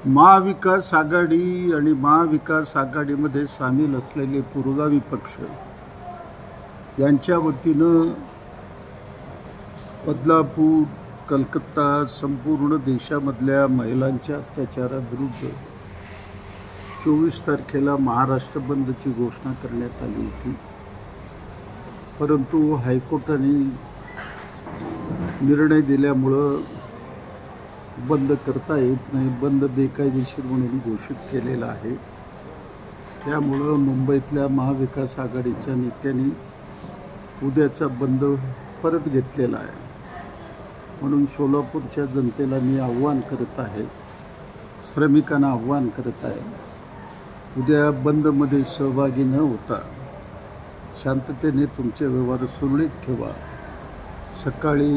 महाविकास आघाडी आणि महाविकास आघाडीमध्ये सामील असलेले पुरोगामी पक्ष यांच्या वतीनं बदलापूर, कलकत्ता, संपूर्ण देशामधल्या महिलांच्या अत्याचाराविरुद्ध 24 तारखेला महाराष्ट्र बंदची घोषणा करण्यात आली होती। परंतु हायकोर्टाने निर्णय दिल्यामुळं बंद करता येत नाही, बंद बेकायदेशीर म्हणून घोषित केलेला आहे। त्यामुळं मुंबईतल्या महाविकास आघाडीच्या नेत्यांनी उद्याचा बंद परत घेतलेला आहे। म्हणून सोलापूरच्या जनतेला मी आव्हान करत आहे, श्रमिकांना आव्हान करत आहे, उद्या बंदमध्ये सहभागी न होता शांततेने तुमचे व्यवहार सुरळीत ठेवा। सकाळी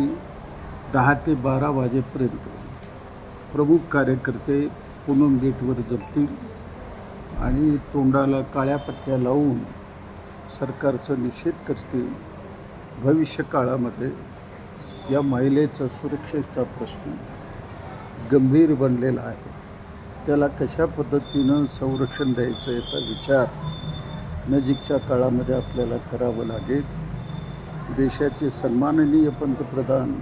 10 ते 12 वाजेपर्यंत प्रमुख कार्यकर्ते पूनम गेटवर जमतील आणि तोंडाला काळ्या पट्ट्या लावून सरकारचा निषेध करतील। भविष्य काळामध्ये या महिलेचा सुरक्षेचा प्रश्न गंभीर बनलेला आहे। त्याला कशा पद्धतीनं संरक्षण द्यायचं याचा विचार नजीकच्या काळामध्ये आपल्याला करावं लागेल। देशाचे सन्माननीय पंतप्रधान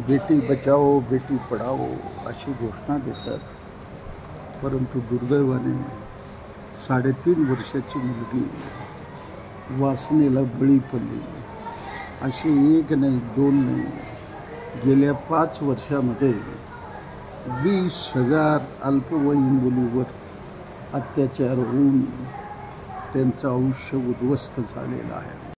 बेटी बचाओ बेटी पढाओ अशी घोषणा देतात, परंतु दुर्दैवाने 3.5 वर्षाची मुलगी वासनेला बळी पडली। अशी 1 नाही 2 नाही, गेल्या 5 वर्षामध्ये 20,000 अल्पवयीन मुलीवर अत्याचार होऊन त्यांचं आयुष्य उद्ध्वस्त झालेलं आहे।